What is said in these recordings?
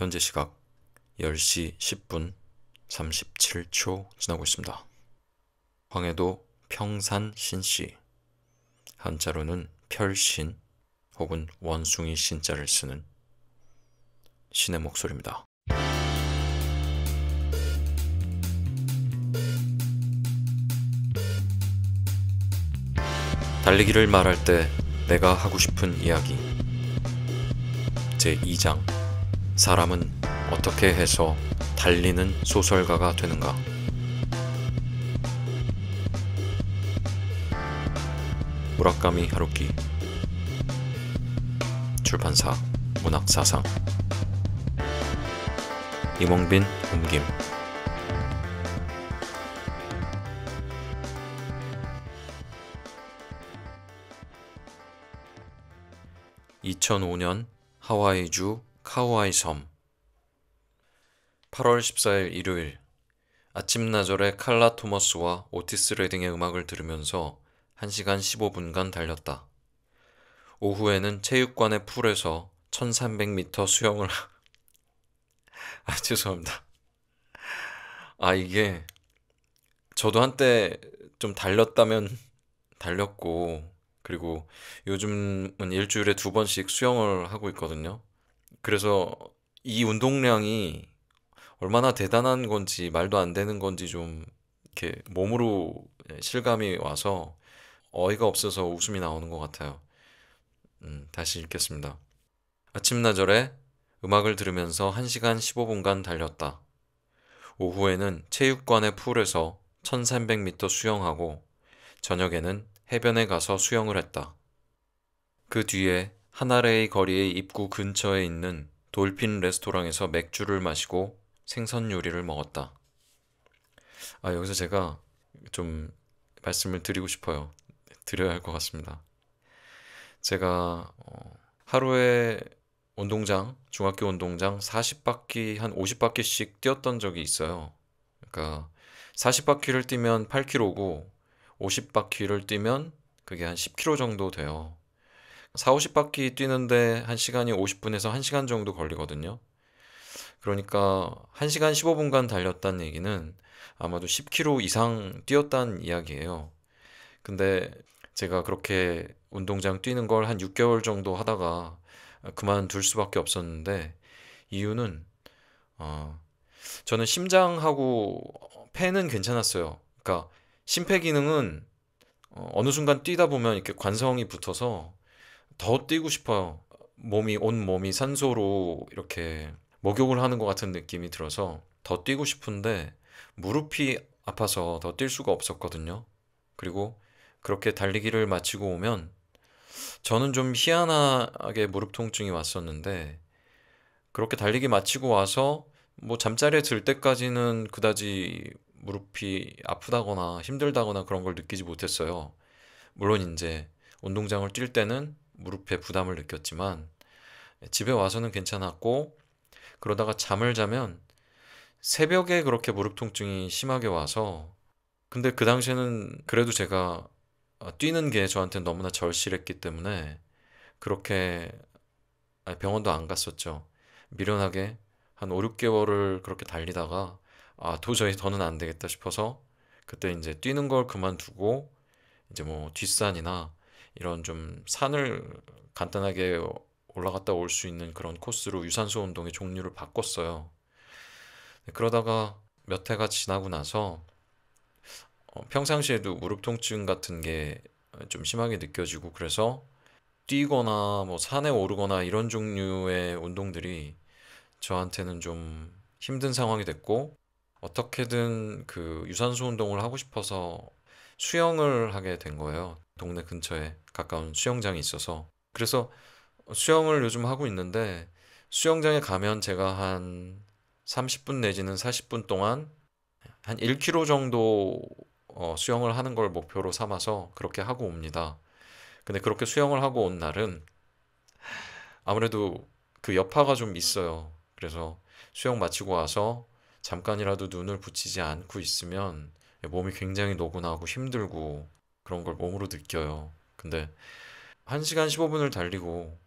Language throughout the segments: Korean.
현재 시각 10시 10분 37초 지나고 있습니다. 황해도 평산 신씨, 한자로는 별신 혹은 원숭이 신자를 쓰는 신의 목소리입니다. 달리기를 말할 때 내가 하고 싶은 이야기 제2장 사람은 어떻게 해서 달리는 소설가가 되는가? 무라카미 하루키, 출판사 문학사상, 임원빈 옮김. 2005년 하와이주 카우아이 섬. 8월 14일 일요일, 아침나절에 칼라 토머스와 오티스 레딩의 음악을 들으면서 1시간 15분간 달렸다. 오후에는 체육관의 풀에서 1300m 수영을 죄송합니다. 이게 저도 한때 좀 달렸다면 달렸고, 그리고 요즘은 일주일에 2번씩 수영을 하고 있거든요. 그래서 이 운동량이 얼마나 대단한 건지 말도 안 되는 건지 좀 이렇게 몸으로 실감이 와서 어이가 없어서 웃음이 나오는 것 같아요. 다시 읽겠습니다. 아침나절에 음악을 들으면서 1시간 15분간 달렸다. 오후에는 체육관의 풀에서 1300m 수영하고 저녁에는 해변에 가서 수영을 했다. 그 뒤에 하나레이 거리의 입구 근처에 있는 돌핀 레스토랑에서 맥주를 마시고 생선 요리를 먹었다. 여기서 제가 좀 말씀을 드리고 싶어요. 드려야 할 것 같습니다. 제가 하루에 중학교 운동장 40바퀴, 한 50바퀴씩 뛰었던 적이 있어요. 그러니까 40바퀴를 뛰면 8km고 50바퀴를 뛰면 그게 한 10km 정도 돼요. 4, 50바퀴 뛰는데 1시간이 50분에서 1시간 정도 걸리거든요. 그러니까 1시간 15분간 달렸다는 얘기는 아마도 10km 이상 뛰었다는 이야기예요. 근데 제가 그렇게 운동장 뛰는 걸 한 6개월 정도 하다가 그만둘 수밖에 없었는데, 이유는 저는 심장하고 폐는 괜찮았어요. 그러니까 심폐기능은 어느 순간 뛰다 보면 이렇게 관성이 붙어서 더 뛰고 싶어요. 온 몸이 산소로 이렇게 목욕을 하는 것 같은 느낌이 들어서 더 뛰고 싶은데 무릎이 아파서 더 뛸 수가 없었거든요. 그리고 그렇게 달리기를 마치고 오면 저는 좀 희한하게 무릎 통증이 왔었는데, 그렇게 달리기 마치고 와서 뭐 잠자리에 들 때까지는 그다지 무릎이 아프다거나 힘들다거나 그런 걸 느끼지 못했어요. 물론 이제 운동장을 뛸 때는 무릎에 부담을 느꼈지만 집에 와서는 괜찮았고, 그러다가 잠을 자면 새벽에 그렇게 무릎 통증이 심하게 와서, 근데 그 당시에는 그래도 제가 뛰는 게 저한테 너무나 절실했기 때문에 그렇게 병원도 안 갔었죠. 미련하게 한 5, 6개월을 그렇게 달리다가 도저히 더는 안 되겠다 싶어서 그때 이제 뛰는 걸 그만두고 이제 뭐 뒷산이나 이런 좀 산을 간단하게 올라갔다 올 수 있는 그런 코스로 유산소 운동의 종류를 바꿨어요. 그러다가 몇 해가 지나고 나서 평상시에도 무릎 통증 같은 게 좀 심하게 느껴지고, 그래서 뛰거나 뭐 산에 오르거나 이런 종류의 운동들이 저한테는 좀 힘든 상황이 됐고, 어떻게든 그 유산소 운동을 하고 싶어서 수영을 하게 된 거예요. 동네 근처에 가까운 수영장이 있어서. 그래서 수영을 요즘 하고 있는데, 수영장에 가면 제가 한 30분 내지는 40분 동안 한 1km 정도 수영을 하는 걸 목표로 삼아서 그렇게 하고 옵니다. 근데 그렇게 수영을 하고 온 날은 아무래도 그 여파가 좀 있어요. 그래서 수영 마치고 와서 잠깐이라도 눈을 붙이지 않고 있으면 몸이 굉장히 노곤하고 힘들고 그런 걸 몸으로 느껴요. 근데 1시간 15분을 달리고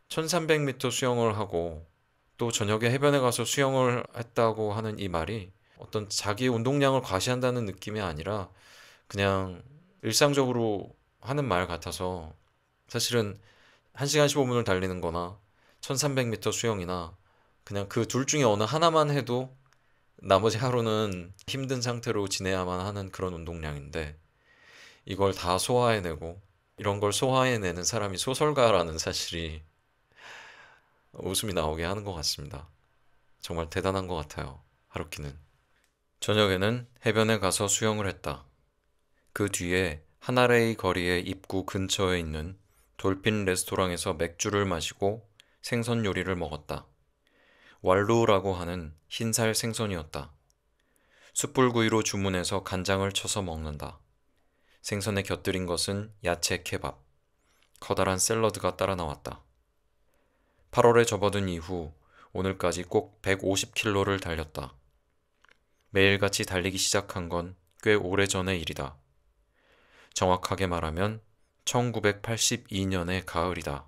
1300m 수영을 하고 또 저녁에 해변에 가서 수영을 했다고 하는 이 말이 어떤 자기 운동량을 과시한다는 느낌이 아니라 그냥 일상적으로 하는 말 같아서 사실은 1시간 15분을 달리는 거나 1300m 수영이나 그냥 그 둘 중에 어느 하나만 해도 나머지 하루는 힘든 상태로 지내야만 하는 그런 운동량인데 이걸 다 소화해내고 이런 걸 소화해내는 사람이 소설가라는 사실이 웃음이 나오게 하는 것 같습니다. 정말 대단한 것 같아요. 하루키는. 저녁에는 해변에 가서 수영을 했다. 그 뒤에 하나레이 거리의 입구 근처에 있는 돌핀 레스토랑에서 맥주를 마시고 생선 요리를 먹었다. 왈루라고 하는 흰살 생선이었다. 숯불구이로 주문해서 간장을 쳐서 먹는다. 생선에 곁들인 것은 야채 케밥, 커다란 샐러드가 따라 나왔다. 8월에 접어든 이후 오늘까지 꼭 150km를 달렸다. 매일같이 달리기 시작한 건 꽤 오래전의 일이다. 정확하게 말하면 1982년의 가을이다.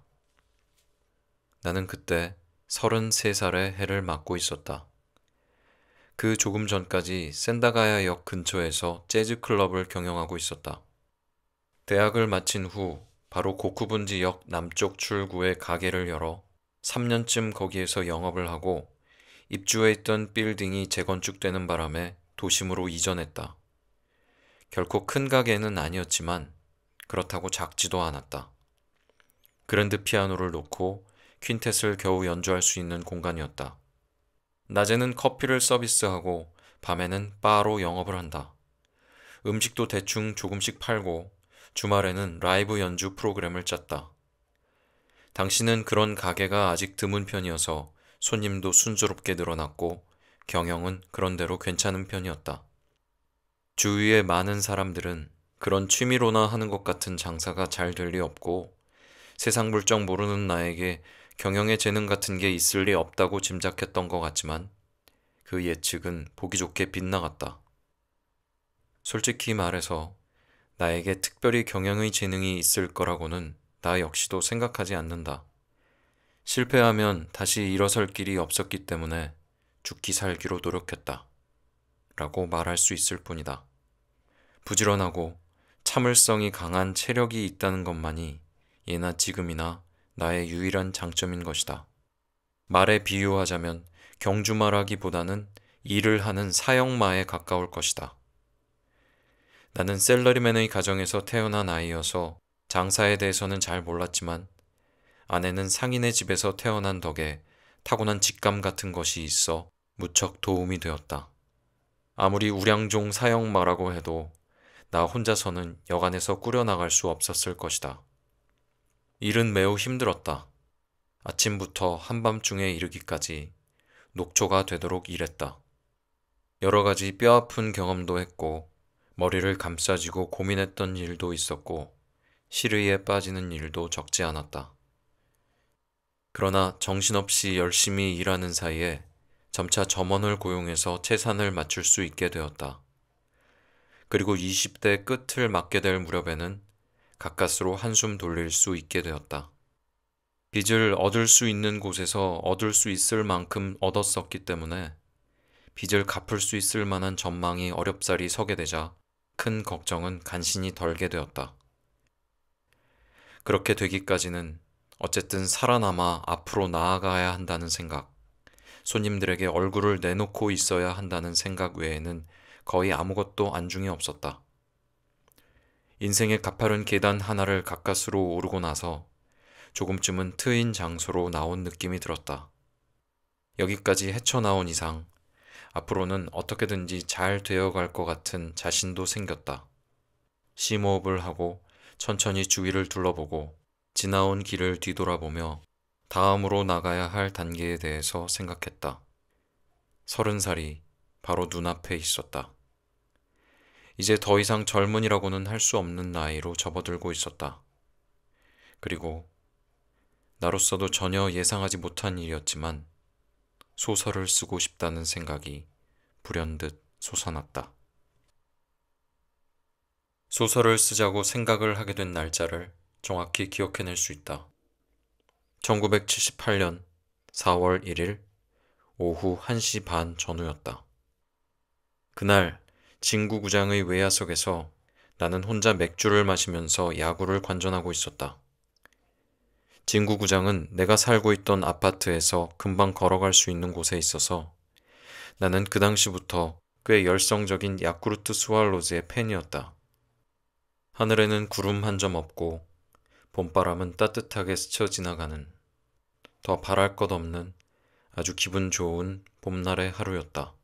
나는 그때 33살의 해를 맞고 있었다. 그 조금 전까지 센다가야역 근처에서 재즈 클럽을 경영하고 있었다. 대학을 마친 후 바로 고쿠분지역 남쪽 출구에 가게를 열어 3년쯤 거기에서 영업을 하고 입주해 있던 빌딩이 재건축되는 바람에 도심으로 이전했다. 결코 큰 가게는 아니었지만 그렇다고 작지도 않았다. 그랜드 피아노를 놓고 퀸텟을 겨우 연주할 수 있는 공간이었다. 낮에는 커피를 서비스하고 밤에는 바로 영업을 한다. 음식도 대충 조금씩 팔고 주말에는 라이브 연주 프로그램을 짰다. 당시는 그런 가게가 아직 드문 편이어서 손님도 순조롭게 늘어났고 경영은 그런대로 괜찮은 편이었다. 주위의 많은 사람들은 그런 취미로나 하는 것 같은 장사가 잘 될 리 없고 세상 물정 모르는 나에게 경영의 재능 같은 게 있을 리 없다고 짐작했던 것 같지만 그 예측은 보기 좋게 빗나갔다. 솔직히 말해서 나에게 특별히 경영의 재능이 있을 거라고는 나 역시도 생각하지 않는다. 실패하면 다시 일어설 길이 없었기 때문에 죽기 살기로 노력했다. 라고 말할 수 있을 뿐이다. 부지런하고 참을성이 강한 체력이 있다는 것만이 예나 지금이나 나의 유일한 장점인 것이다. 말에 비유하자면 경주마라기보다는 일을 하는 사형마에 가까울 것이다. 나는 셀러리맨의 가정에서 태어난 아이여서 장사에 대해서는 잘 몰랐지만 아내는 상인의 집에서 태어난 덕에 타고난 직감 같은 것이 있어 무척 도움이 되었다. 아무리 우량종 사형마라고 해도 나 혼자서는 여간에서 꾸려나갈 수 없었을 것이다. 일은 매우 힘들었다. 아침부터 한밤중에 이르기까지 녹초가 되도록 일했다. 여러 가지 뼈아픈 경험도 했고 머리를 감싸쥐고 고민했던 일도 있었고 시르이에 빠지는 일도 적지 않았다. 그러나 정신없이 열심히 일하는 사이에 점차 점원을 고용해서 채산을 맞출 수 있게 되었다. 그리고 20대 끝을 맞게 될 무렵에는 가까스로 한숨 돌릴 수 있게 되었다. 빚을 얻을 수 있는 곳에서 얻을 수 있을 만큼 얻었었기 때문에 빚을 갚을 수 있을 만한 전망이 어렵사리 서게 되자 큰 걱정은 간신히 덜게 되었다. 그렇게 되기까지는 어쨌든 살아남아 앞으로 나아가야 한다는 생각, 손님들에게 얼굴을 내놓고 있어야 한다는 생각 외에는 거의 아무것도 안중에 없었다. 인생의 가파른 계단 하나를 가까스로 오르고 나서 조금쯤은 트인 장소로 나온 느낌이 들었다. 여기까지 헤쳐나온 이상 앞으로는 어떻게든지 잘 되어갈 것 같은 자신도 생겼다. 심호흡을 하고 천천히 주위를 둘러보고 지나온 길을 뒤돌아보며 다음으로 나가야 할 단계에 대해서 생각했다. 30살이 바로 눈앞에 있었다. 이제 더 이상 젊은이라고는 할 수 없는 나이로 접어들고 있었다. 그리고 나로서도 전혀 예상하지 못한 일이었지만 소설을 쓰고 싶다는 생각이 불현듯 솟아났다. 소설을 쓰자고 생각을 하게 된 날짜를 정확히 기억해낼 수 있다. 1978년 4월 1일 오후 1시 반 전후였다. 그날 진구구장의 외야석에서 나는 혼자 맥주를 마시면서 야구를 관전하고 있었다. 진구구장은 내가 살고 있던 아파트에서 금방 걸어갈 수 있는 곳에 있어서 나는 그 당시부터 꽤 열성적인 야쿠르트 스와로즈의 팬이었다. 하늘에는 구름 한 점 없고 봄바람은 따뜻하게 스쳐 지나가는 더 바랄 것 없는 아주 기분 좋은 봄날의 하루였다.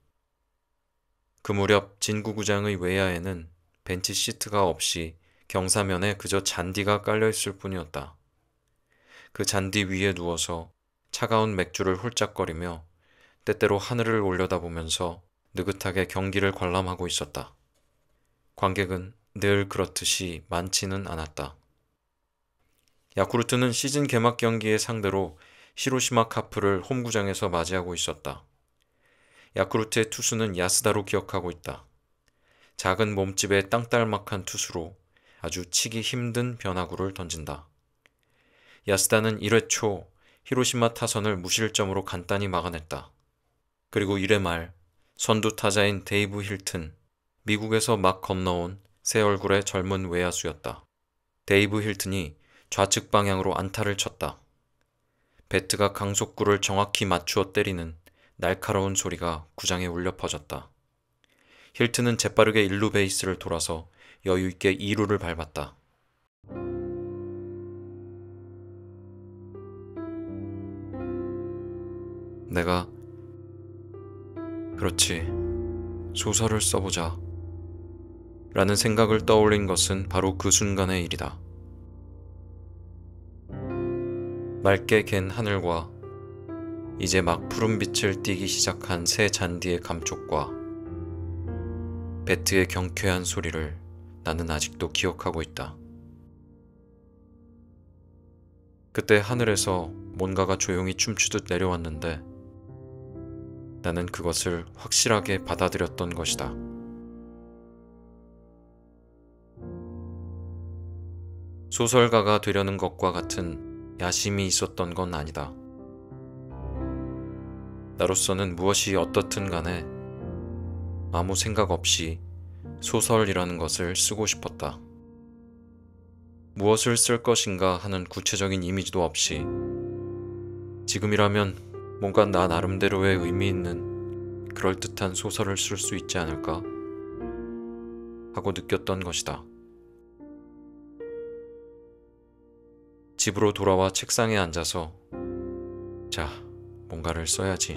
그 무렵 진구구장의 외야에는 벤치 시트가 없이 경사면에 그저 잔디가 깔려있을 뿐이었다. 그 잔디 위에 누워서 차가운 맥주를 홀짝거리며 때때로 하늘을 올려다보면서 느긋하게 경기를 관람하고 있었다. 관객은 늘 그렇듯이 많지는 않았다. 야쿠르트는 시즌 개막 경기의 상대로 히로시마 카프를 홈구장에서 맞이하고 있었다. 야쿠르트의 투수는 야스다로 기억하고 있다. 작은 몸집의 땅딸막한 투수로 아주 치기 힘든 변화구를 던진다. 야스다는 1회 초 히로시마 타선을 무실점으로 간단히 막아냈다. 그리고 1회 말 선두 타자인 데이브 힐튼, 미국에서 막 건너온 새 얼굴의 젊은 외야수였다. 데이브 힐튼이 좌측 방향으로 안타를 쳤다. 배트가 강속구를 정확히 맞추어 때리는 날카로운 소리가 구장에 울려 퍼졌다. 힐튼은 재빠르게 1루 베이스를 돌아서 여유있게 2루를 밟았다. 내가 그렇지, 소설을 써보자 라는 생각을 떠올린 것은 바로 그 순간의 일이다. 맑게 갠 하늘과 이제 막 푸른빛을 띠기 시작한 새 잔디의 감촉과 배트의 경쾌한 소리를 나는 아직도 기억하고 있다. 그때 하늘에서 뭔가가 조용히 춤추듯 내려왔는데 나는 그것을 확실하게 받아들였던 것이다. 소설가가 되려는 것과 같은 야심이 있었던 건 아니다. 나로서는 무엇이 어떻든 간에 아무 생각 없이 소설이라는 것을 쓰고 싶었다. 무엇을 쓸 것인가 하는 구체적인 이미지도 없이 지금이라면 뭔가 나 나름대로의 의미 있는 그럴듯한 소설을 쓸 수 있지 않을까 하고 느꼈던 것이다. 집으로 돌아와 책상에 앉아서 자, 뭔가를 써야지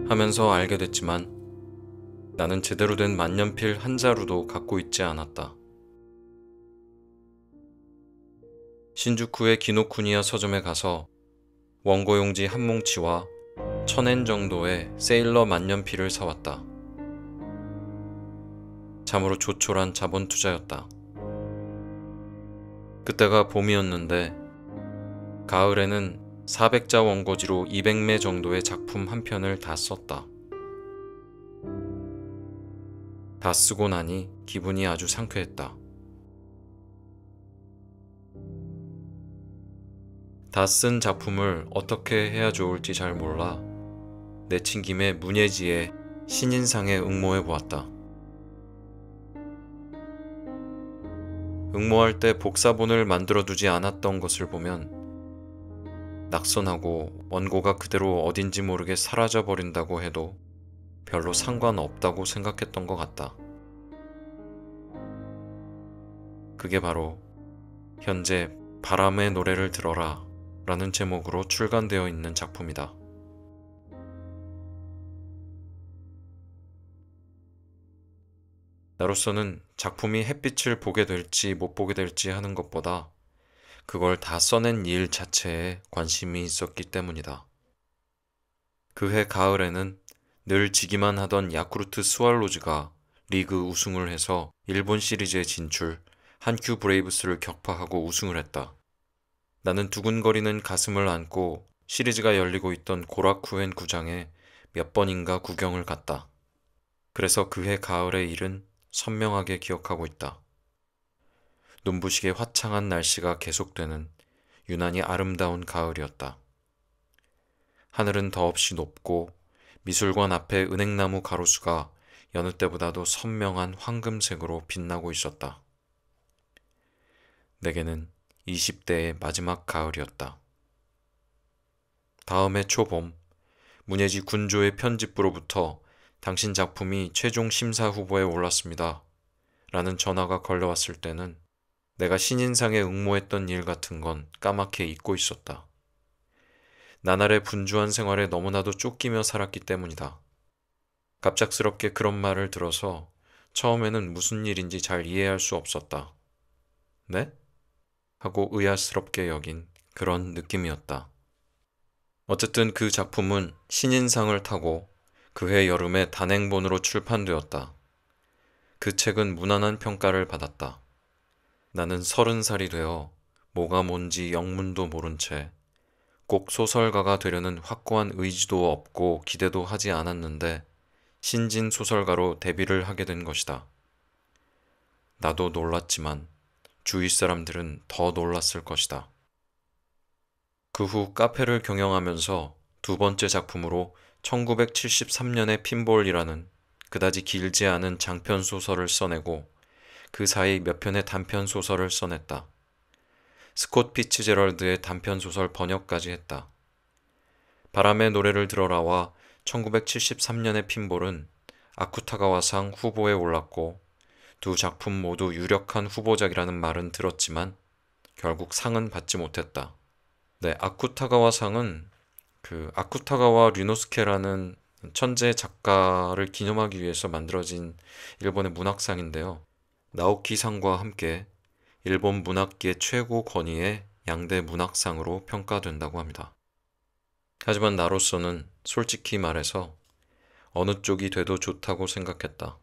하면서 알게 됐지만 나는 제대로 된 만년필 한 자루도 갖고 있지 않았다. 신주쿠의 기노쿠니야 서점에 가서 원고용지 한 뭉치와 1000엔 정도의 세일러 만년필을 사왔다. 참으로 조촐한 자본 투자였다. 그때가 봄이었는데 가을에는 400자 원고지로 200매 정도의 작품 한 편을 다 썼다. 다 쓰고 나니 기분이 아주 상쾌했다. 다 쓴 작품을 어떻게 해야 좋을지 잘 몰라 내친 김에 문예지의 신인상에 응모해 보았다. 응모할 때 복사본을 만들어 두지 않았던 것을 보면 낙선하고 원고가 그대로 어딘지 모르게 사라져 버린다고 해도 별로 상관없다고 생각했던 것 같다. 그게 바로 현재 바람의 노래를 들어라 라는 제목으로 출간되어 있는 작품이다. 나로서는 작품이 햇빛을 보게 될지 못 보게 될지 하는 것보다 그걸 다 써낸 일 자체에 관심이 있었기 때문이다. 그해 가을에는 늘 지기만 하던 야쿠르트 스왈로즈가 리그 우승을 해서 일본 시리즈에 진출, 한큐 브레이브스를 격파하고 우승을 했다. 나는 두근거리는 가슴을 안고 시리즈가 열리고 있던 고라쿠엔 구장에 몇 번인가 구경을 갔다. 그래서 그해 가을의 일은 선명하게 기억하고 있다. 눈부시게 화창한 날씨가 계속되는 유난히 아름다운 가을이었다. 하늘은 더없이 높고 미술관 앞에 은행나무 가로수가 여느 때보다도 선명한 황금색으로 빛나고 있었다. 내게는 20대의 마지막 가을이었다. 다음해 초봄, 문예지 군조의 편집부로부터 당신 작품이 최종 심사 후보에 올랐습니다. 라는 전화가 걸려왔을 때는 내가 신인상에 응모했던 일 같은 건 까맣게 잊고 있었다. 나날의 분주한 생활에 너무나도 쫓기며 살았기 때문이다. 갑작스럽게 그런 말을 들어서 처음에는 무슨 일인지 잘 이해할 수 없었다. 네? 하고 의아스럽게 여긴 그런 느낌이었다. 어쨌든 그 작품은 신인상을 타고 그해 여름에 단행본으로 출판되었다. 그 책은 무난한 평가를 받았다. 나는 30살이 되어 뭐가 뭔지 영문도 모른 채 꼭 소설가가 되려는 확고한 의지도 없고 기대도 하지 않았는데 신진 소설가로 데뷔를 하게 된 것이다. 나도 놀랐지만 주위 사람들은 더 놀랐을 것이다. 그 후 카페를 경영하면서 두 번째 작품으로 1973년의 핀볼이라는 그다지 길지 않은 장편 소설을 써내고 그 사이 몇 편의 단편 소설을 써냈다. 스콧 피츠제럴드의 단편 소설 번역까지 했다. 바람의 노래를 들어라와 1973년의 핀볼은 아쿠타가와상 후보에 올랐고 두 작품 모두 유력한 후보작이라는 말은 들었지만 결국 상은 받지 못했다. 네, 아쿠타가와상은 그 아쿠타가와 류노스케라는 천재 작가를 기념하기 위해서 만들어진 일본의 문학상인데요. 나오키상과 함께 일본 문학계 최고 권위의 양대 문학상으로 평가된다고 합니다. 하지만 나로서는 솔직히 말해서 어느 쪽이 돼도 좋다고 생각했다.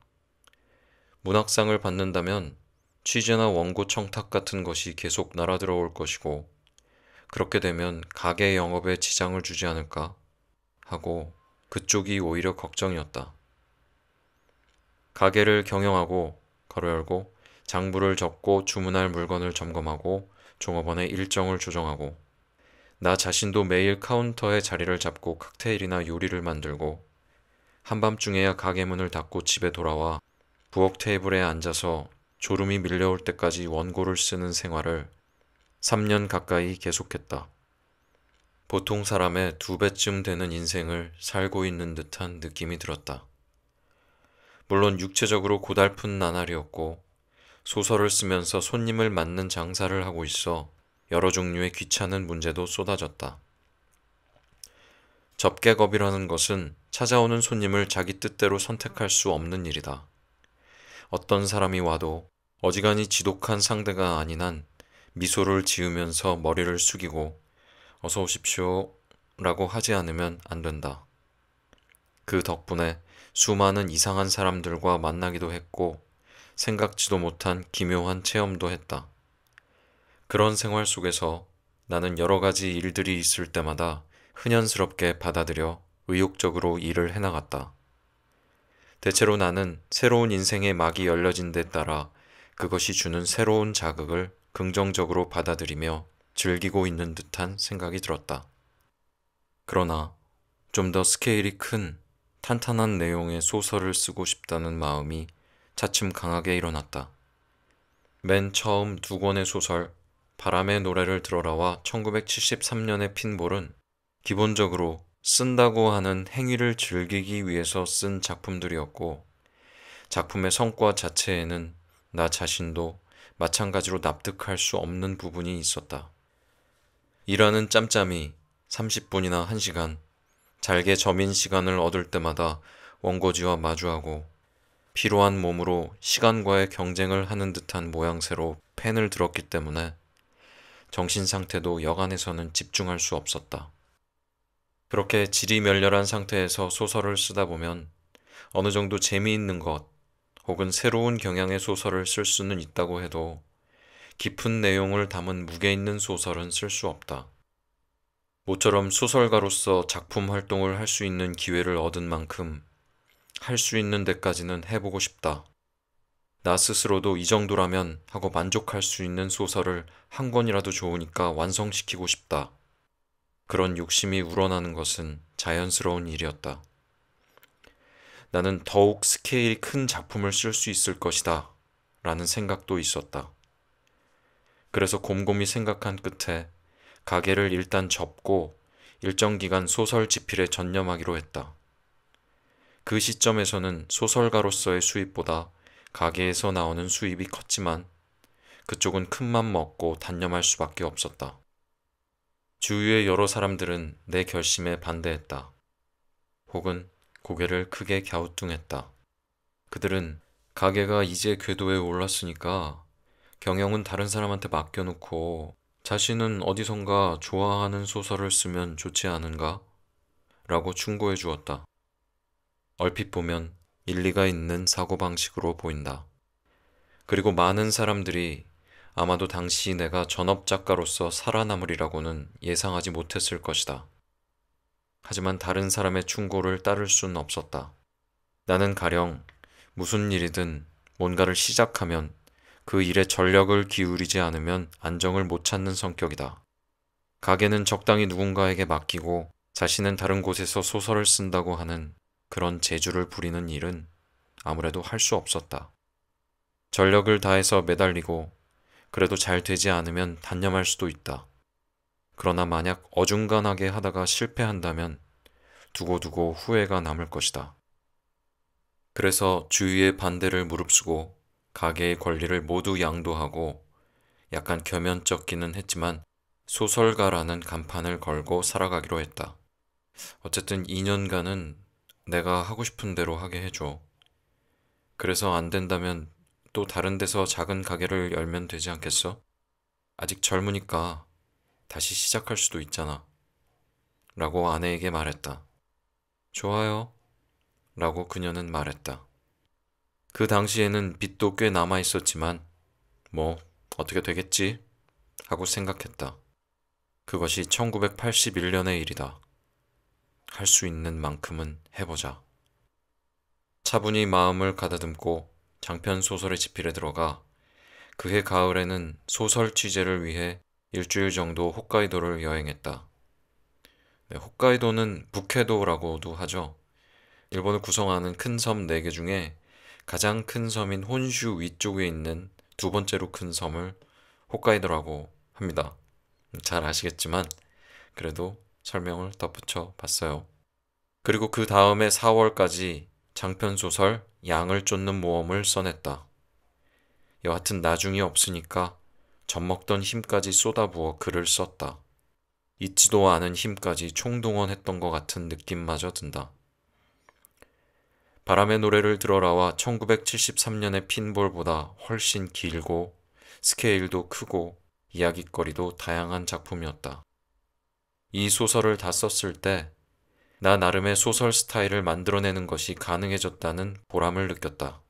문학상을 받는다면 취재나 원고 청탁 같은 것이 계속 날아들어올 것이고 그렇게 되면 가게 영업에 지장을 주지 않을까 하고 그쪽이 오히려 걱정이었다. 가게를 경영하고 가로 열고 장부를 적고 주문할 물건을 점검하고 종업원의 일정을 조정하고 나 자신도 매일 카운터에 자리를 잡고 칵테일이나 요리를 만들고 한밤중에야 가게 문을 닫고 집에 돌아와 부엌 테이블에 앉아서 졸음이 밀려올 때까지 원고를 쓰는 생활을 3년 가까이 계속했다. 보통 사람의 2배쯤 되는 인생을 살고 있는 듯한 느낌이 들었다. 물론 육체적으로 고달픈 나날이었고 소설을 쓰면서 손님을 맞는 장사를 하고 있어 여러 종류의 귀찮은 문제도 쏟아졌다. 접객업이라는 것은 찾아오는 손님을 자기 뜻대로 선택할 수 없는 일이다. 어떤 사람이 와도 어지간히 지독한 상대가 아닌 한 미소를 지으면서 머리를 숙이고 어서 오십시오 라고 하지 않으면 안 된다. 그 덕분에 수많은 이상한 사람들과 만나기도 했고 생각지도 못한 기묘한 체험도 했다. 그런 생활 속에서 나는 여러 가지 일들이 있을 때마다 흔연스럽게 받아들여 의욕적으로 일을 해나갔다. 대체로 나는 새로운 인생의 막이 열려진 데 따라 그것이 주는 새로운 자극을 긍정적으로 받아들이며 즐기고 있는 듯한 생각이 들었다. 그러나 좀 더 스케일이 큰 탄탄한 내용의 소설을 쓰고 싶다는 마음이 차츰 강하게 일어났다. 맨 처음 두 권의 소설 바람의 노래를 들어라와 1973년의 핀볼은 기본적으로 쓴다고 하는 행위를 즐기기 위해서 쓴 작품들이었고 작품의 성과 자체에는 나 자신도 마찬가지로 납득할 수 없는 부분이 있었다. 일하는 짬짬이 30분이나 1시간 잘게 저민 시간을 얻을 때마다 원고지와 마주하고 피로한 몸으로 시간과의 경쟁을 하는 듯한 모양새로 펜을 들었기 때문에 정신 상태도 여간해서는 집중할 수 없었다. 그렇게 지리멸렬한 상태에서 소설을 쓰다 보면 어느 정도 재미있는 것 혹은 새로운 경향의 소설을 쓸 수는 있다고 해도 깊은 내용을 담은 무게 있는 소설은 쓸 수 없다. 모처럼 소설가로서 작품 활동을 할 수 있는 기회를 얻은 만큼 할 수 있는 데까지는 해보고 싶다. 나 스스로도 이 정도라면 하고 만족할 수 있는 소설을 한 권이라도 좋으니까 완성시키고 싶다. 그런 욕심이 우러나는 것은 자연스러운 일이었다. 나는 더욱 스케일이 큰 작품을 쓸 수 있을 것이다 라는 생각도 있었다. 그래서 곰곰이 생각한 끝에 가게를 일단 접고 일정 기간 소설 집필에 전념하기로 했다. 그 시점에서는 소설가로서의 수입보다 가게에서 나오는 수입이 컸지만 그쪽은 큰맘 먹고 단념할 수밖에 없었다. 주위의 여러 사람들은 내 결심에 반대했다. 혹은 고개를 크게 갸우뚱했다. 그들은 가게가 이제 궤도에 올랐으니까 경영은 다른 사람한테 맡겨놓고 자신은 어디선가 좋아하는 소설을 쓰면 좋지 않은가? 라고 충고해 주었다. 얼핏 보면 일리가 있는 사고방식으로 보인다. 그리고 많은 사람들이 아마도 당시 내가 전업작가로서 살아남으리라고는 예상하지 못했을 것이다. 하지만 다른 사람의 충고를 따를 수는 없었다. 나는 가령 무슨 일이든 뭔가를 시작하면 그 일에 전력을 기울이지 않으면 안정을 못 찾는 성격이다. 가게는 적당히 누군가에게 맡기고 자신은 다른 곳에서 소설을 쓴다고 하는 그런 재주를 부리는 일은 아무래도 할 수 없었다. 전력을 다해서 매달리고 그래도 잘 되지 않으면 단념할 수도 있다. 그러나 만약 어중간하게 하다가 실패한다면 두고두고 후회가 남을 것이다. 그래서 주위의 반대를 무릅쓰고 가게의 권리를 모두 양도하고 약간 겸연쩍기는 했지만 소설가라는 간판을 걸고 살아가기로 했다. 어쨌든 2년간은 내가 하고 싶은 대로 하게 해줘. 그래서 안 된다면 또 다른 데서 작은 가게를 열면 되지 않겠어? 아직 젊으니까 다시 시작할 수도 있잖아. 라고 아내에게 말했다. 좋아요. 라고 그녀는 말했다. 그 당시에는 빚도 꽤 남아 있었지만 뭐 어떻게 되겠지? 하고 생각했다. 그것이 1981년의 일이다. 할 수 있는 만큼은 해보자. 차분히 마음을 가다듬고 장편 소설의 집필에 들어가 그해 가을에는 소설 취재를 위해 일주일 정도 홋카이도를 여행했다. 네, 홋카이도는 북해도라고도 하죠. 일본을 구성하는 큰 섬 4개 중에 가장 큰 섬인 혼슈 위쪽에 있는 두 번째로 큰 섬을 홋카이도라고 합니다. 잘 아시겠지만 그래도 설명을 덧붙여 봤어요. 그리고 그 다음에 4월까지 장편소설 양을 쫓는 모험을 써냈다. 여하튼 나중이 없으니까 젖먹던 힘까지 쏟아부어 글을 썼다. 잊지도 않은 힘까지 총동원했던 것 같은 느낌마저 든다. 바람의 노래를 들어라와 1973년의 핀볼보다 훨씬 길고 스케일도 크고 이야깃거리도 다양한 작품이었다. 이 소설을 다 썼을 때 나 나름의 소설 스타일을 만들어내는 것이 가능해졌다는 보람을 느꼈다.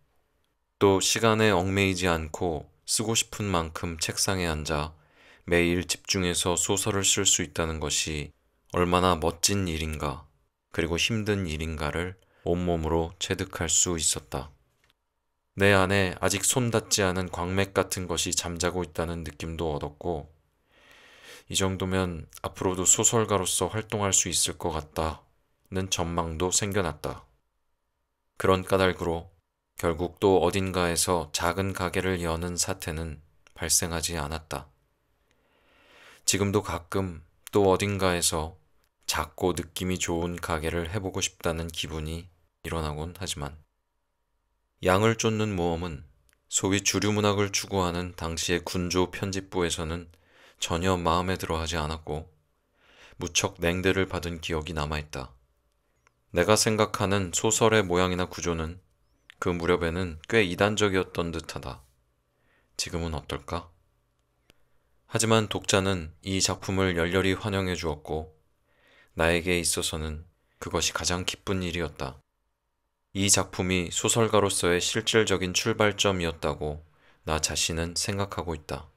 또 시간에 얽매이지 않고 쓰고 싶은 만큼 책상에 앉아 매일 집중해서 소설을 쓸 수 있다는 것이 얼마나 멋진 일인가, 그리고 힘든 일인가를 온몸으로 체득할 수 있었다. 내 안에 아직 손 닿지 않은 광맥 같은 것이 잠자고 있다는 느낌도 얻었고, 이 정도면 앞으로도 소설가로서 활동할 수 있을 것 같다는 전망도 생겨났다. 그런 까닭으로 결국 또 어딘가에서 작은 가게를 여는 사태는 발생하지 않았다. 지금도 가끔 또 어딘가에서 작고 느낌이 좋은 가게를 해보고 싶다는 기분이 일어나곤 하지만 양을 쫓는 모험은 소위 주류 문학을 추구하는 당시의 군조 편집부에서는 전혀 마음에 들어하지 않았고 무척 냉대를 받은 기억이 남아있다. 내가 생각하는 소설의 모양이나 구조는 그 무렵에는 꽤 이단적이었던 듯하다. 지금은 어떨까? 하지만 독자는 이 작품을 열렬히 환영해 주었고 나에게 있어서는 그것이 가장 기쁜 일이었다. 이 작품이 소설가로서의 실질적인 출발점이었다고 나 자신은 생각하고 있다.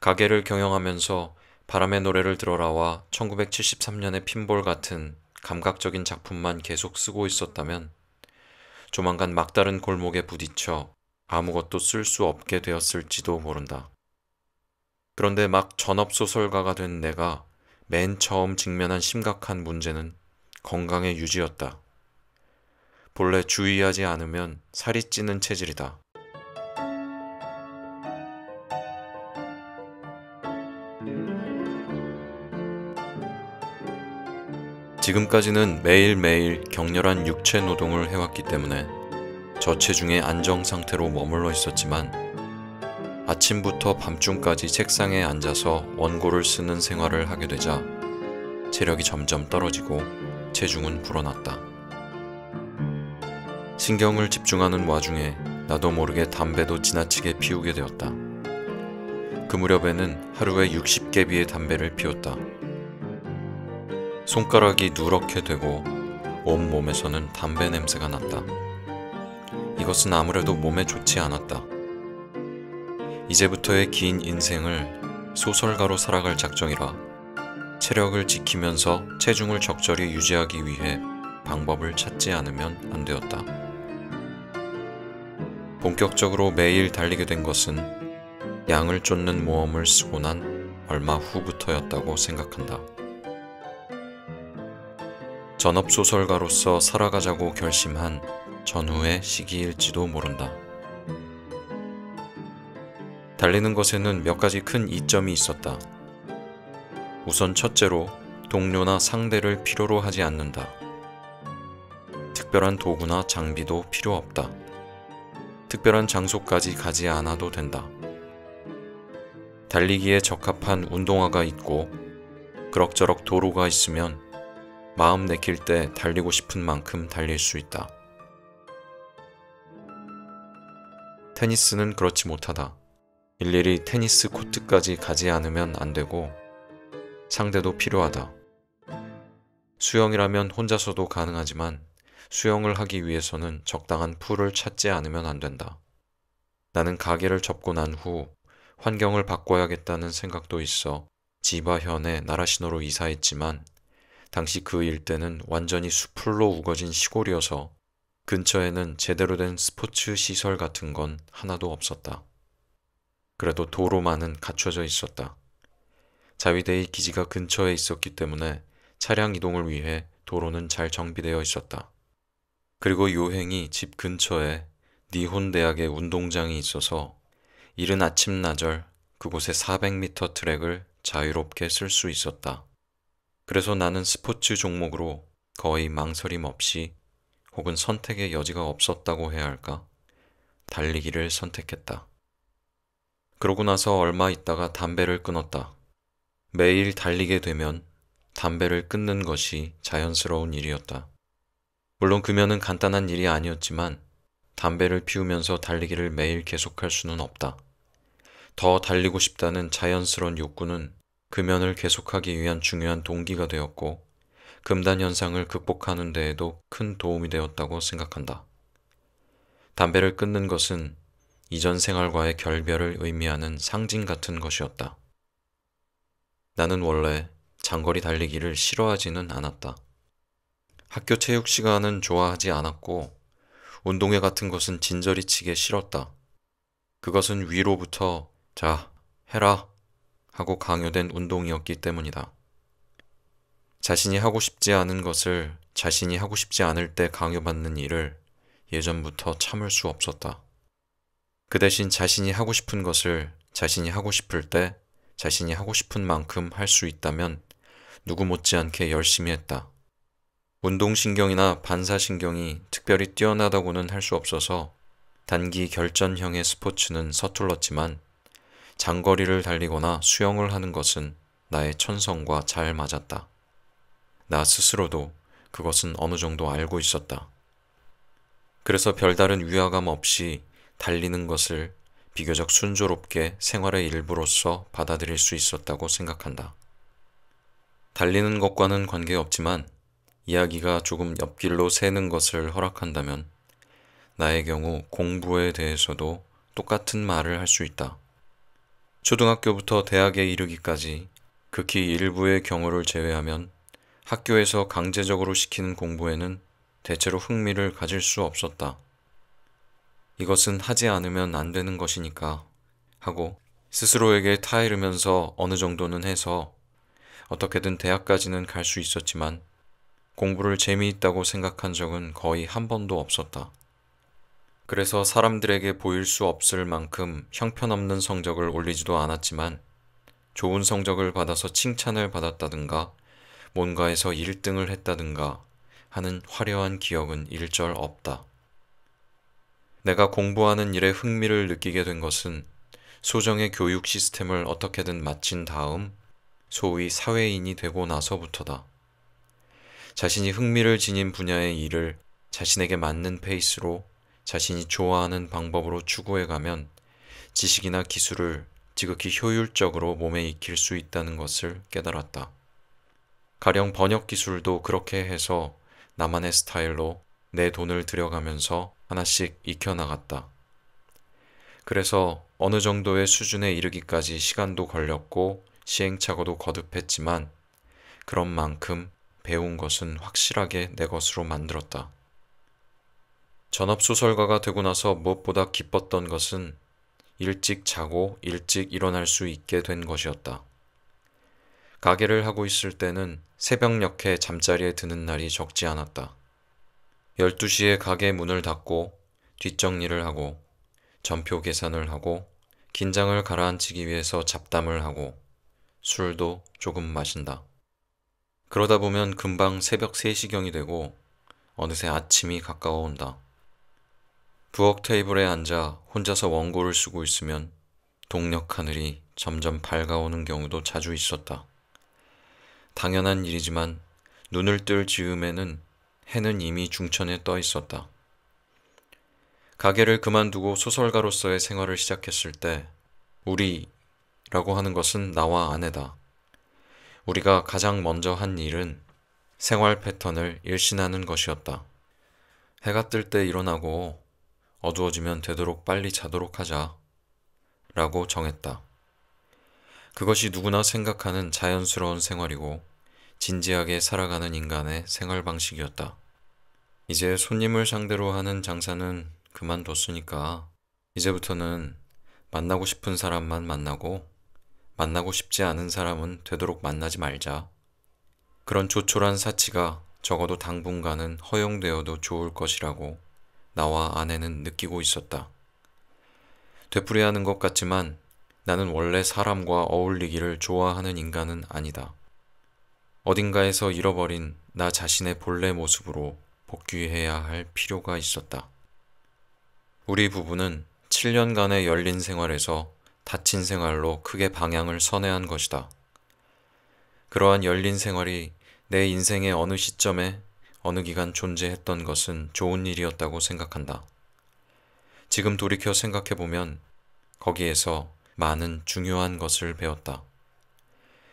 가게를 경영하면서 바람의 노래를 들어라와 1973년의 핀볼 같은 감각적인 작품만 계속 쓰고 있었다면 조만간 막다른 골목에 부딪혀 아무것도 쓸 수 없게 되었을지도 모른다. 그런데 막 전업소설가가 된 내가 맨 처음 직면한 심각한 문제는 건강의 유지였다. 본래 주의하지 않으면 살이 찌는 체질이다. 지금까지는 매일매일 격렬한 육체 노동을 해왔기 때문에 저체중의 안정 상태로 머물러 있었지만 아침부터 밤중까지 책상에 앉아서 원고를 쓰는 생활을 하게 되자 체력이 점점 떨어지고 체중은 불어났다. 신경을 집중하는 와중에 나도 모르게 담배도 지나치게 피우게 되었다. 그 무렵에는 하루에 60개비의 담배를 피웠다. 손가락이 누렇게 되고 온몸에서는 담배 냄새가 났다. 이것은 아무래도 몸에 좋지 않았다. 이제부터의 긴 인생을 소설가로 살아갈 작정이라 체력을 지키면서 체중을 적절히 유지하기 위해 방법을 찾지 않으면 안 되었다. 본격적으로 매일 달리게 된 것은 양을 쫓는 모험을 쓰고 난 얼마 후부터였다고 생각한다. 전업소설가로서 살아가자고 결심한 전후의 시기일지도 모른다. 달리는 것에는 몇 가지 큰 이점이 있었다. 우선 첫째로 동료나 상대를 필요로 하지 않는다. 특별한 도구나 장비도 필요 없다. 특별한 장소까지 가지 않아도 된다. 달리기에 적합한 운동화가 있고 그럭저럭 도로가 있으면 마음 내킬 때 달리고 싶은 만큼 달릴 수 있다. 테니스는 그렇지 못하다. 일일이 테니스 코트까지 가지 않으면 안 되고 상대도 필요하다. 수영이라면 혼자서도 가능하지만 수영을 하기 위해서는 적당한 풀을 찾지 않으면 안 된다. 나는 가게를 접고 난 후 환경을 바꿔야겠다는 생각도 있어 지바현에 나라시노로 이사했지만 당시 그 일대는 완전히 수풀로 우거진 시골이어서 근처에는 제대로 된 스포츠 시설 같은 건 하나도 없었다. 그래도 도로만은 갖춰져 있었다. 자위대의 기지가 근처에 있었기 때문에 차량 이동을 위해 도로는 잘 정비되어 있었다. 그리고 요행이 집 근처에 니혼 대학의 운동장이 있어서 이른 아침나절 그곳에 400m 트랙을 자유롭게 쓸 수 있었다. 그래서 나는 스포츠 종목으로 거의 망설임 없이 혹은 선택의 여지가 없었다고 해야 할까? 달리기를 선택했다. 그러고 나서 얼마 있다가 담배를 끊었다. 매일 달리게 되면 담배를 끊는 것이 자연스러운 일이었다. 물론 금연은 간단한 일이 아니었지만 담배를 피우면서 달리기를 매일 계속할 수는 없다. 더 달리고 싶다는 자연스러운 욕구는 금연을 계속하기 위한 중요한 동기가 되었고 금단 현상을 극복하는 데에도 큰 도움이 되었다고 생각한다. 담배를 끊는 것은 이전 생활과의 결별을 의미하는 상징 같은 것이었다. 나는 원래 장거리 달리기를 싫어하지는 않았다. 학교 체육 시간은 좋아하지 않았고 운동회 같은 것은 진저리 치게 싫었다. 그것은 위로부터 자, 해라 하고 강요된 운동이었기 때문이다. 자신이 하고 싶지 않은 것을 자신이 하고 싶지 않을 때 강요받는 일을 예전부터 참을 수 없었다. 그 대신 자신이 하고 싶은 것을 자신이 하고 싶을 때 자신이 하고 싶은 만큼 할 수 있다면 누구 못지않게 열심히 했다. 운동신경이나 반사신경이 특별히 뛰어나다고는 할 수 없어서 단기 결전형의 스포츠는 서툴렀지만 장거리를 달리거나 수영을 하는 것은 나의 천성과 잘 맞았다. 나 스스로도 그것은 어느 정도 알고 있었다. 그래서 별다른 위화감 없이 달리는 것을 비교적 순조롭게 생활의 일부로서 받아들일 수 있었다고 생각한다. 달리는 것과는 관계없지만 이야기가 조금 옆길로 새는 것을 허락한다면 나의 경우 공부에 대해서도 똑같은 말을 할 수 있다. 초등학교부터 대학에 이르기까지 극히 일부의 경우를 제외하면 학교에서 강제적으로 시키는 공부에는 대체로 흥미를 가질 수 없었다. 이것은 하지 않으면 안 되는 것이니까 하고 스스로에게 타이르면서 어느 정도는 해서 어떻게든 대학까지는 갈 수 있었지만 공부를 재미있다고 생각한 적은 거의 한 번도 없었다. 그래서 사람들에게 보일 수 없을 만큼 형편없는 성적을 올리지도 않았지만 좋은 성적을 받아서 칭찬을 받았다든가 뭔가에서 1등을 했다든가 하는 화려한 기억은 일절 없다. 내가 공부하는 일에 흥미를 느끼게 된 것은 소정의 교육 시스템을 어떻게든 마친 다음 소위 사회인이 되고 나서부터다. 자신이 흥미를 지닌 분야의 일을 자신에게 맞는 페이스로 자신이 좋아하는 방법으로 추구해가면 지식이나 기술을 지극히 효율적으로 몸에 익힐 수 있다는 것을 깨달았다. 가령 번역 기술도 그렇게 해서 나만의 스타일로 내 돈을 들여가면서 하나씩 익혀나갔다. 그래서 어느 정도의 수준에 이르기까지 시간도 걸렸고 시행착오도 거듭했지만 그런 만큼 배운 것은 확실하게 내 것으로 만들었다. 전업소설가가 되고 나서 무엇보다 기뻤던 것은 일찍 자고 일찍 일어날 수 있게 된 것이었다. 가게를 하고 있을 때는 새벽녘에 잠자리에 드는 날이 적지 않았다. 12시에 가게 문을 닫고 뒷정리를 하고 전표 계산을 하고 긴장을 가라앉히기 위해서 잡담을 하고 술도 조금 마신다. 그러다 보면 금방 새벽 3시경이 되고 어느새 아침이 가까워 온다. 부엌 테이블에 앉아 혼자서 원고를 쓰고 있으면 동력 하늘이 점점 밝아오는 경우도 자주 있었다. 당연한 일이지만 눈을 뜰 즈음에는 해는 이미 중천에 떠 있었다. 가게를 그만두고 소설가로서의 생활을 시작했을 때 우리라고 하는 것은 나와 아내다. 우리가 가장 먼저 한 일은 생활 패턴을 일신하는 것이었다. 해가 뜰 때 일어나고 어두워지면 되도록 빨리 자도록 하자 라고 정했다. 그것이 누구나 생각하는 자연스러운 생활이고 진지하게 살아가는 인간의 생활 방식이었다. 이제 손님을 상대로 하는 장사는 그만뒀으니까 이제부터는 만나고 싶은 사람만 만나고 만나고 싶지 않은 사람은 되도록 만나지 말자. 그런 조촐한 사치가 적어도 당분간은 허용되어도 좋을 것이라고 나와 아내는 느끼고 있었다. 되풀이하는 것 같지만 나는 원래 사람과 어울리기를 좋아하는 인간은 아니다. 어딘가에서 잃어버린 나 자신의 본래 모습으로 복귀해야 할 필요가 있었다. 우리 부부는 7년간의 열린 생활에서 닫힌 생활로 크게 방향을 선회한 것이다. 그러한 열린 생활이 내 인생의 어느 시점에 어느 기간 존재했던 것은 좋은 일이었다고 생각한다. 지금 돌이켜 생각해보면 거기에서 많은 중요한 것을 배웠다.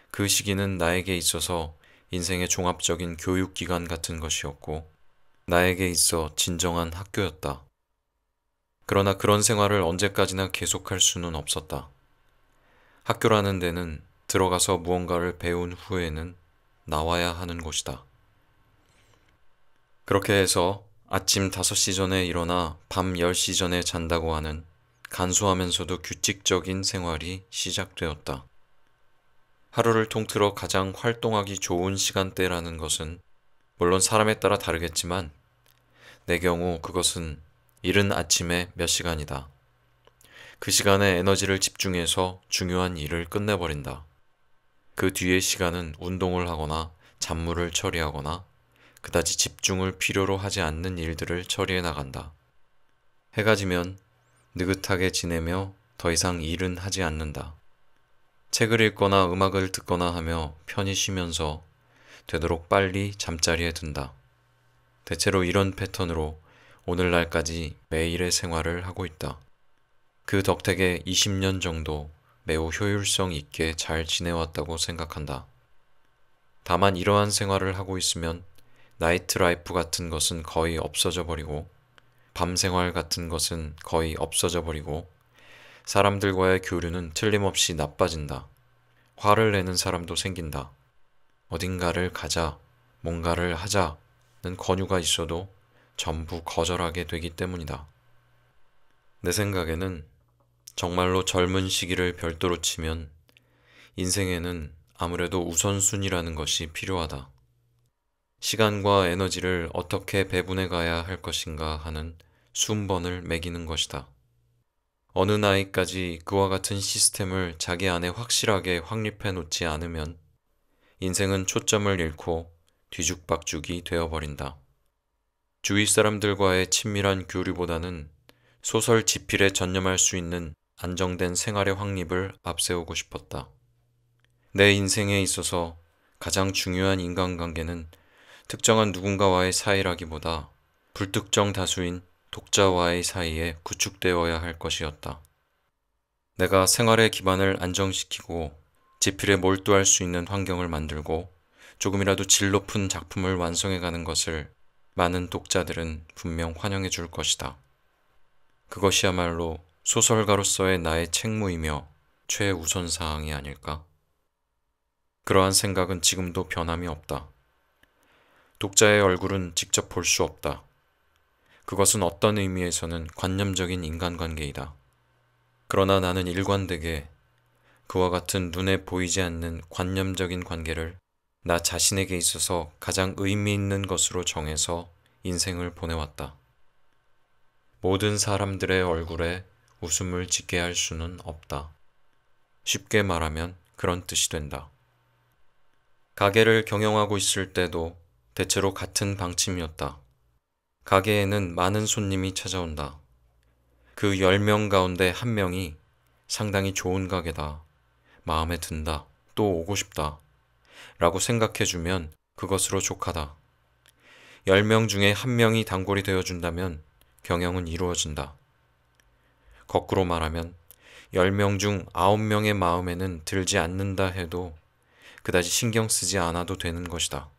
그 시기는 나에게 있어서 인생의 종합적인 교육기관 같은 것이었고 나에게 있어 진정한 학교였다. 그러나 그런 생활을 언제까지나 계속할 수는 없었다. 학교라는 데는 들어가서 무언가를 배운 후에는 나와야 하는 곳이다. 그렇게 해서 아침 5시 전에 일어나 밤 10시 전에 잔다고 하는 간소하면서도 규칙적인 생활이 시작되었다. 하루를 통틀어 가장 활동하기 좋은 시간대라는 것은 물론 사람에 따라 다르겠지만 내 경우 그것은 이른 아침에 몇 시간이다. 그 시간에 에너지를 집중해서 중요한 일을 끝내버린다. 그 뒤의 시간은 운동을 하거나 잡무를 처리하거나 그다지 집중을 필요로 하지 않는 일들을 처리해 나간다. 해가 지면 느긋하게 지내며 더 이상 일은 하지 않는다. 책을 읽거나 음악을 듣거나 하며 편히 쉬면서 되도록 빨리 잠자리에 든다. 대체로 이런 패턴으로 오늘날까지 매일의 생활을 하고 있다. 그 덕택에 20년 정도 매우 효율성 있게 잘 지내왔다고 생각한다. 다만 이러한 생활을 하고 있으면 나이트 라이프 같은 것은 거의 없어져 버리고 밤 생활 같은 것은 거의 없어져 버리고 사람들과의 교류는 틀림없이 나빠진다. 화를 내는 사람도 생긴다. 어딘가를 가자, 뭔가를 하자는 권유가 있어도 전부 거절하게 되기 때문이다. 내 생각에는 정말로 젊은 시기를 별도로 치면 인생에는 아무래도 우선순위라는 것이 필요하다. 시간과 에너지를 어떻게 배분해 가야 할 것인가 하는 순번을 매기는 것이다. 어느 나이까지 그와 같은 시스템을 자기 안에 확실하게 확립해 놓지 않으면 인생은 초점을 잃고 뒤죽박죽이 되어버린다. 주위 사람들과의 친밀한 교류보다는 소설 지필에 전념할 수 있는 안정된 생활의 확립을 앞세우고 싶었다. 내 인생에 있어서 가장 중요한 인간관계는 특정한 누군가와의 사이라기보다 불특정 다수인 독자와의 사이에 구축되어야 할 것이었다. 내가 생활의 기반을 안정시키고 지필에 몰두할 수 있는 환경을 만들고 조금이라도 질 높은 작품을 완성해가는 것을 많은 독자들은 분명 환영해 줄 것이다. 그것이야말로 소설가로서의 나의 책무이며 최우선 사항이 아닐까? 그러한 생각은 지금도 변함이 없다. 독자의 얼굴은 직접 볼 수 없다. 그것은 어떤 의미에서는 관념적인 인간관계이다. 그러나 나는 일관되게 그와 같은 눈에 보이지 않는 관념적인 관계를 나 자신에게 있어서 가장 의미 있는 것으로 정해서 인생을 보내왔다. 모든 사람들의 얼굴에 웃음을 짓게 할 수는 없다. 쉽게 말하면 그런 뜻이 된다. 가게를 경영하고 있을 때도 대체로 같은 방침이었다. 가게에는 많은 손님이 찾아온다. 그 10명 가운데 1명이 상당히 좋은 가게다, 마음에 든다, 또 오고 싶다 라고 생각해주면 그것으로 족하다. 10명 중에 1명이 단골이 되어준다면 경영은 이루어진다. 거꾸로 말하면 10명 중 9명의 마음에는 들지 않는다 해도 그다지 신경 쓰지 않아도 되는 것이다.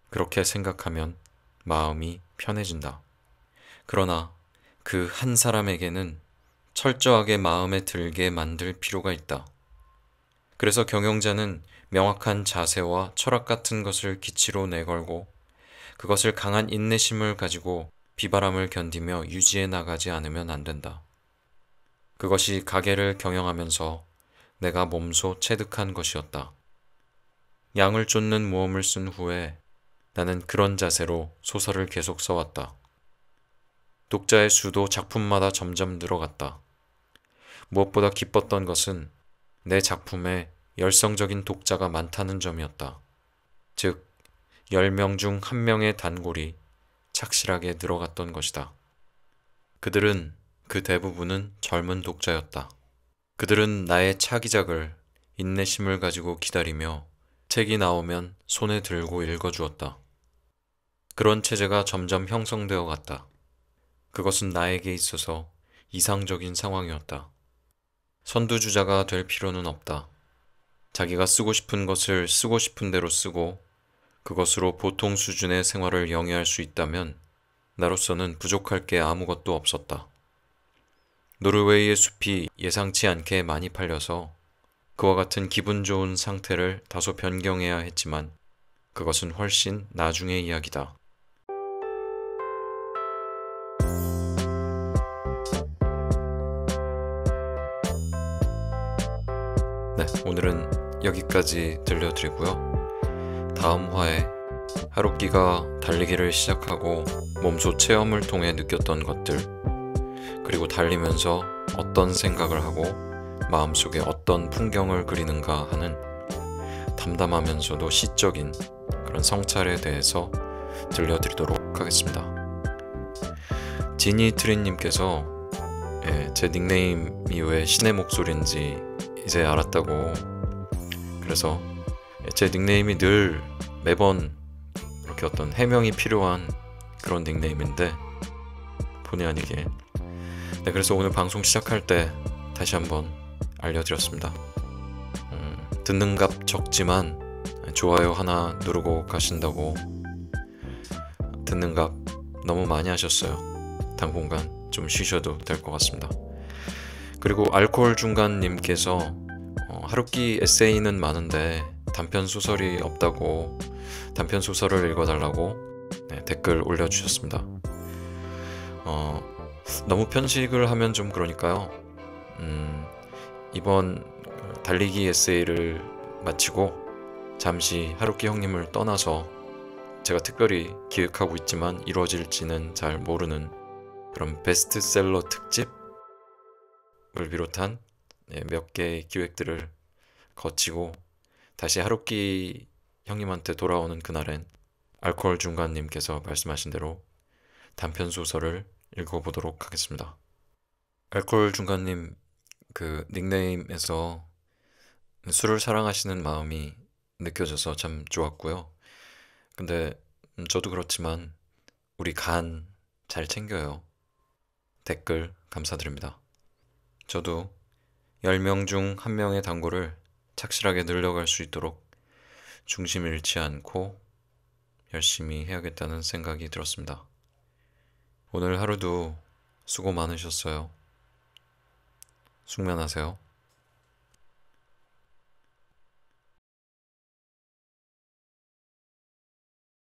그렇게 생각하면 마음이 편해진다. 그러나 그 한 사람에게는 철저하게 마음에 들게 만들 필요가 있다. 그래서 경영자는 명확한 자세와 철학 같은 것을 기치로 내걸고 그것을 강한 인내심을 가지고 비바람을 견디며 유지해 나가지 않으면 안 된다. 그것이 가게를 경영하면서 내가 몸소 체득한 것이었다. 양을 쫓는 모험을 쓴 후에 나는 그런 자세로 소설을 계속 써왔다. 독자의 수도 작품마다 점점 늘어갔다. 무엇보다 기뻤던 것은 내 작품에 열성적인 독자가 많다는 점이었다. 즉, 10명 중 1명의 단골이 착실하게 늘어갔던 것이다. 그들은 그 대부분은 젊은 독자였다. 그들은 나의 차기작을 인내심을 가지고 기다리며 책이 나오면 손에 들고 읽어주었다. 그런 체제가 점점 형성되어 갔다. 그것은 나에게 있어서 이상적인 상황이었다. 선두주자가 될 필요는 없다. 자기가 쓰고 싶은 것을 쓰고 싶은 대로 쓰고 그것으로 보통 수준의 생활을 영위할 수 있다면 나로서는 부족할 게 아무것도 없었다. 노르웨이의 숲이 예상치 않게 많이 팔려서 그와 같은 기분 좋은 상태를 다소 변경해야 했지만 그것은 훨씬 나중의 이야기다. 네, 오늘은 여기까지 들려드리고요. 다음 화에 하루키가 달리기를 시작하고 몸소 체험을 통해 느꼈던 것들, 그리고 달리면서 어떤 생각을 하고 마음속에 어떤 풍경을 그리는가 하는 담담하면서도 시적인 그런 성찰에 대해서 들려드리도록 하겠습니다. 지니트린님께서 제 닉네임이 왜 신의 목소리인지 이제 알았다고, 그래서 제 닉네임이 늘 매번 이렇게 어떤 해명이 필요한 그런 닉네임인데 본의 아니게 그래서 오늘 방송 시작할 때 다시 한번 알려드렸습니다. 듣는 값 적지만 좋아요 하나 누르고 가신다고. 듣는 값 너무 많이 하셨어요. 당분간 좀 쉬셔도 될 것 같습니다. 그리고 알코올 중간님께서 하루키 에세이는 많은데 단편 소설이 없다고 단편 소설을 읽어달라고 댓글 올려주셨습니다. 너무 편식을 하면 좀 그러니까요. 이번 달리기 에세이를 마치고 잠시 하루키 형님을 떠나서 제가 특별히 기획하고 있지만 이루어질지는 잘 모르는 그런 베스트셀러 특집을 비롯한 몇 개의 기획들을 거치고 다시 하루키 형님한테 돌아오는 그날엔 알코올 중간님께서 말씀하신 대로 단편 소설을 읽어보도록 하겠습니다. 알코올 중간님 그 닉네임에서 술을 사랑하시는 마음이 느껴져서 참 좋았고요. 근데 저도 그렇지만 우리 간 잘 챙겨요. 댓글 감사드립니다. 저도 10명 중 1명의 단골을 착실하게 늘려갈 수 있도록 중심 잃지 않고 열심히 해야겠다는 생각이 들었습니다. 오늘 하루도 수고 많으셨어요. 숙면하세요.